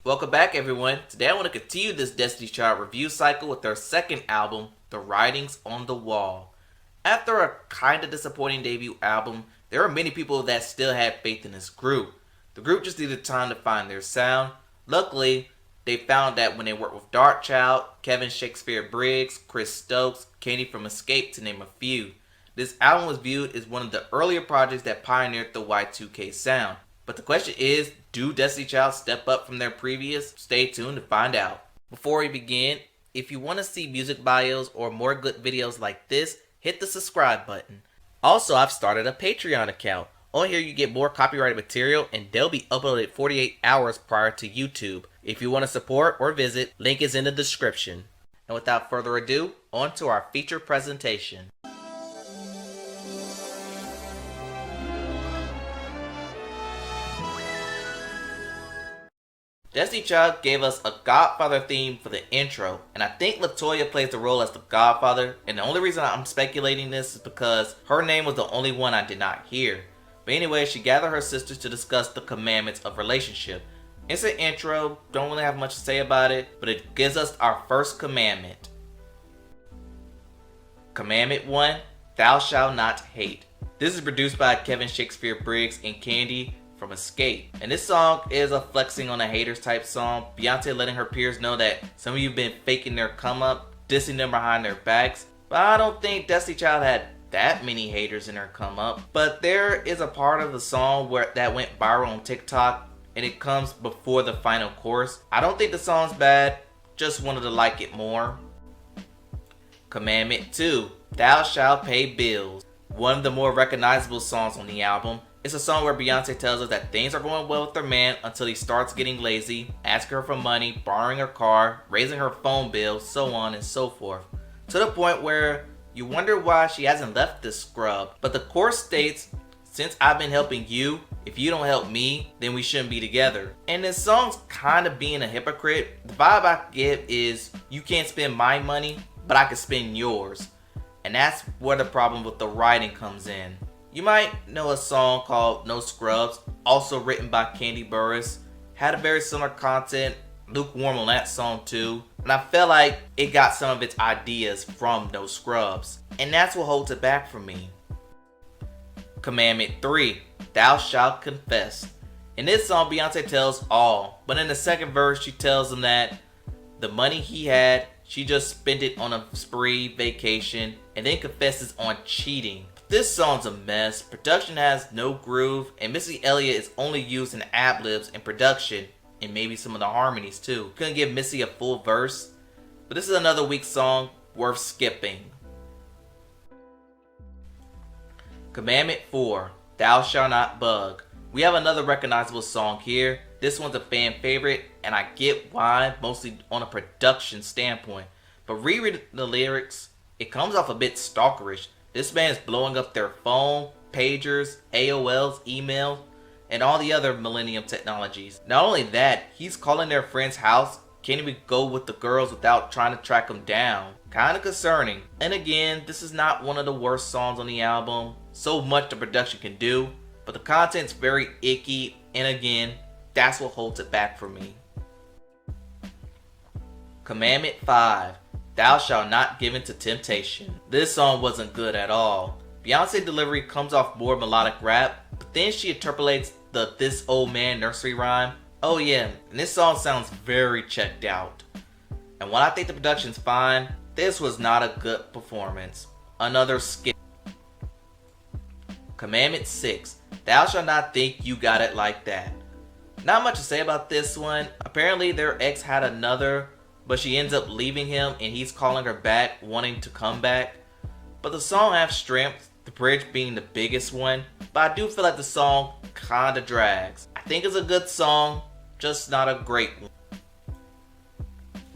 Welcome back, everyone. Today I want to continue this Destiny's Child review cycle with their second album, The Writings on the Wall. After a kinda disappointing debut album, there are many people that still had faith in this group. The group just needed time to find their sound. Luckily, they found that when they worked with Darkchild, Kevin Shakespeare Briggs, Chris Stokes, Kenny from Escape, to name a few. This album was viewed as one of the earlier projects that pioneered the Y2K sound. But the question is, do Destiny Child step up from their previous? Stay tuned to find out. Before we begin, if you want to see music bios or more good videos like this, hit the subscribe button. Also, I've started a Patreon account. On here you get more copyrighted material and they'll be uploaded 48 hours prior to YouTube. If you want to support or visit, link is in the description. And without further ado, on to our feature presentation. Destiny Child gave us a Godfather theme for the intro, and I think LaToya plays the role as the Godfather, and the only reason I'm speculating this is because her name was the only one I did not hear. But anyway, she gathered her sisters to discuss the commandments of relationship. It's an intro, don't really have much to say about it, but it gives us our first commandment. Commandment 1, Thou shalt not hate. This is produced by Kevin Shakespeare Briggs and Candy from Escape. And this song is a flexing on the haters type song. Beyonce letting her peers know that some of you have been faking their come up, dissing them behind their backs. But I don't think Destiny Child had that many haters in her come up. But there is a part of the song that went viral on TikTok, and it comes before the final chorus. I don't think the song's bad, just wanted to like it more. Commandment 2, Thou shalt pay bills. One of the more recognizable songs on the album. It's a song where Beyonce tells us that things are going well with her man until he starts getting lazy, asking her for money, borrowing her car, raising her phone bill, so on and so forth. To the point where you wonder why she hasn't left this scrub. But the chorus states, since I've been helping you, if you don't help me, then we shouldn't be together. And this song's kind of being a hypocrite. The vibe I get is, you can't spend my money, but I can spend yours. And that's where the problem with the writing comes in. You might know a song called No Scrubs, also written by Kandi Burruss. Had a very similar content, lukewarm on that song too. And I felt like it got some of its ideas from No Scrubs. And that's what holds it back for me. Commandment 3, Thou shalt confess. In this song, Beyonce tells all. But in the second verse, she tells him that the money he had, she just spent it on a spree vacation. And then confesses on cheating. This song's a mess, production has no groove, and Missy Elliott is only used in ad-libs and production, and maybe some of the harmonies too. Couldn't give Missy a full verse, but this is another weak song worth skipping. Commandment 4, Thou shalt not bug. We have another recognizable song here. This one's a fan favorite, and I get why, mostly on a production standpoint. But reread the lyrics, it comes off a bit stalkerish. This man is blowing up their phone, pagers, AOLs, emails, and all the other millennium technologies. Not only that, he's calling their friend's house. Can't even go with the girls without trying to track them down. Kinda concerning. And again, this is not one of the worst songs on the album. So much the production can do, but the content's very icky, and again, that's what holds it back for me. Commandment 5, Thou shalt not give in to temptation. This song wasn't good at all. Beyonce's delivery comes off more melodic rap, but then she interpolates the "this old man" nursery rhyme. Oh yeah, and this song sounds very checked out. And while I think the production's fine, this was not a good performance. Another skip. Commandment 6, Thou shalt not think you got it like that. Not much to say about this one. Apparently their ex had another, but she ends up leaving him and he's calling her back, wanting to come back. But the song has strength, the bridge being the biggest one, but I do feel like the song kinda drags. I think it's a good song, just not a great one.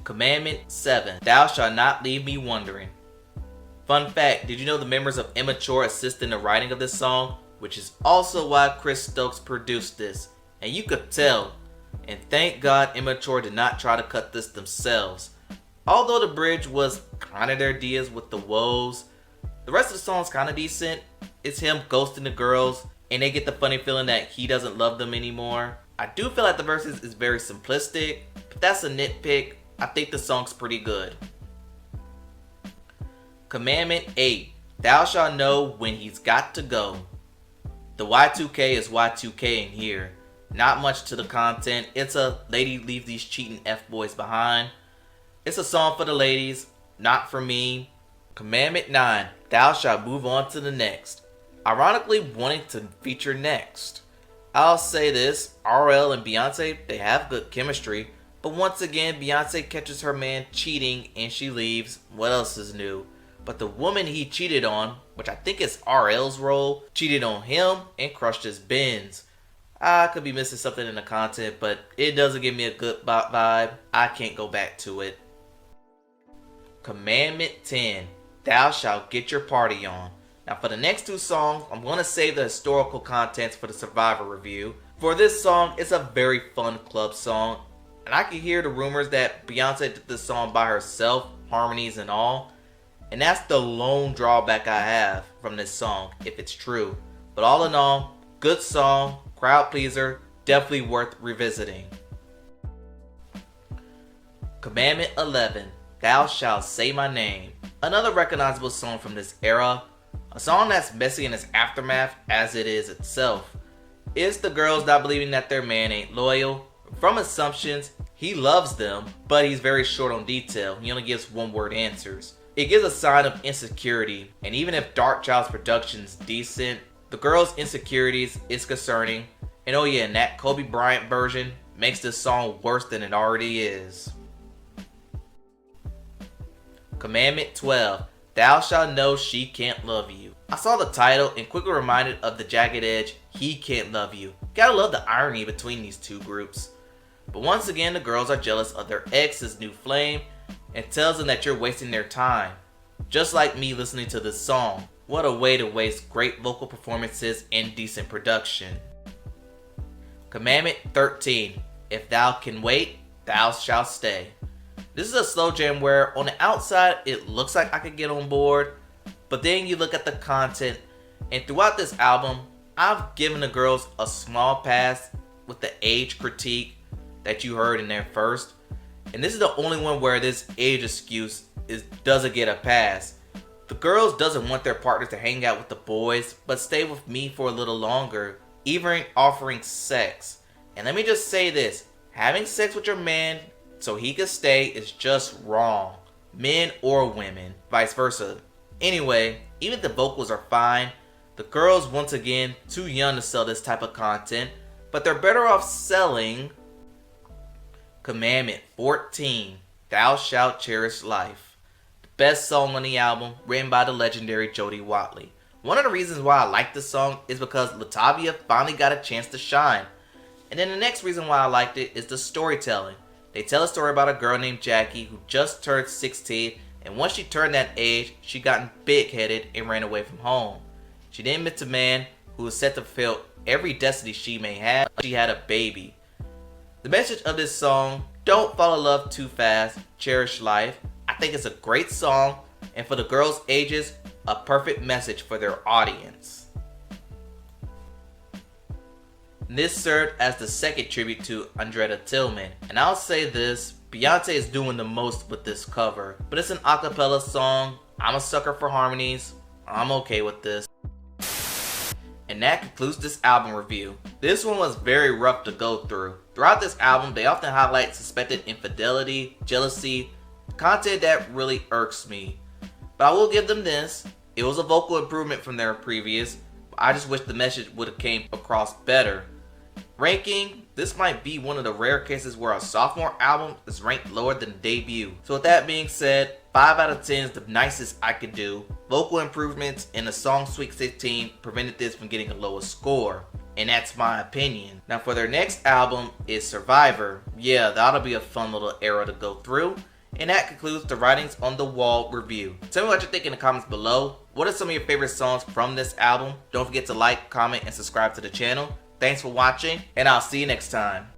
Commandment 7, Thou shalt not leave me wondering. Fun fact, did you know the members of Immature assisted in the writing of this song? Which is also why Chris Stokes produced this. And you could tell. And thank God Immature did not try to cut this themselves. Although the bridge was kinda their ideas with the woes, the rest of the song's kinda decent. It's him ghosting the girls, and they get the funny feeling that he doesn't love them anymore. I do feel like the verses is very simplistic, but that's a nitpick. I think the song's pretty good. Commandment 8. Thou shalt know when he's got to go. The Y2K is Y2K in here. Not much to the content. It's a lady leave these cheating F-boys behind. It's a song for the ladies, not for me. Commandment 9. Thou shalt move on to the next. Ironically wanting to feature next. I'll say this, RL and Beyonce, they have good chemistry. But once again, Beyonce catches her man cheating and she leaves. What else is new? But the woman he cheated on, which I think is RL's role, cheated on him and crushed his Benz. I could be missing something in the content, but it doesn't give me a good vibe. I can't go back to it. Commandment 10. Thou shalt get your party on. Now for the next two songs, I'm going to save the historical contents for the Survivor review. For this song, it's a very fun club song. And I can hear the rumors that Beyonce did this song by herself, harmonies and all. And that's the lone drawback I have from this song, if it's true. But all in all, good song, crowd pleaser, definitely worth revisiting. Commandment 11. Thou shalt say my name. Another recognizable song from this era. A song that's messy in its aftermath as it is itself. It's the girls not believing that their man ain't loyal. From assumptions, he loves them, but he's very short on detail. He only gives one-word answers. It gives a sign of insecurity, and even if Darkchild's production's decent, the girl's insecurities is concerning. And oh yeah, and that Kobe Bryant version makes this song worse than it already is. Commandment 12. Thou shalt know she can't love you. I saw the title and quickly reminded of the Jagged Edge, He Can't Love You. Gotta love the irony between these two groups. But once again, the girls are jealous of their ex's new flame and tells them that you're wasting their time. Just like me listening to this song. What a way to waste great vocal performances and decent production. Commandment 13. If thou can wait, thou shalt stay. This is a slow jam where on the outside it looks like I could get on board, but then you look at the content, and throughout this album I've given the girls a small pass with the age critique that you heard in there first, and this is the only one where this age excuse doesn't get a pass. The girls doesn't want their partners to hang out with the boys but stay with me for a little longer, even offering sex. And let me just say this, having sex with your man so he could stay is just wrong. Men or women, vice versa. Anyway, even if the vocals are fine, the girls once again too young to sell this type of content, but they're better off selling Commandment 14. Thou shalt cherish life. The best song on the album, written by the legendary Jody Watley. One of the reasons why I like this song is because Latavia finally got a chance to shine. And then the next reason why I liked it is the storytelling. They tell a story about a girl named Jackie who just turned 16, and once she turned that age, she got big-headed and ran away from home. She then met a man who was set to fulfill every destiny she may have. She had a baby. The message of this song, don't fall in love too fast, cherish life. I think it's a great song, and for the girls' ages, a perfect message for their audience. This served as the second tribute to Andretta Tillman, and I'll say this, Beyonce is doing the most with this cover, but it's an acapella song. I'm a sucker for harmonies. I'm okay with this. And that concludes this album review. This one was very rough to go through. Throughout this album, they often highlight suspected infidelity, jealousy, content that really irks me. But I will give them this. It was a vocal improvement from their previous. I just wish the message would have came across better. Ranking, this might be one of the rare cases where a sophomore album is ranked lower than debut. So with that being said, 5 out of 10 is the nicest I could do. Vocal improvements and the song Sweet 16 prevented this from getting a lower score. And that's my opinion. Now for their next album is Survivor. Yeah, that'll be a fun little era to go through. And that concludes the Writings on the Wall review. Tell me what you think in the comments below. What are some of your favorite songs from this album? Don't forget to like, comment, and subscribe to the channel. Thanks for watching, and I'll see you next time.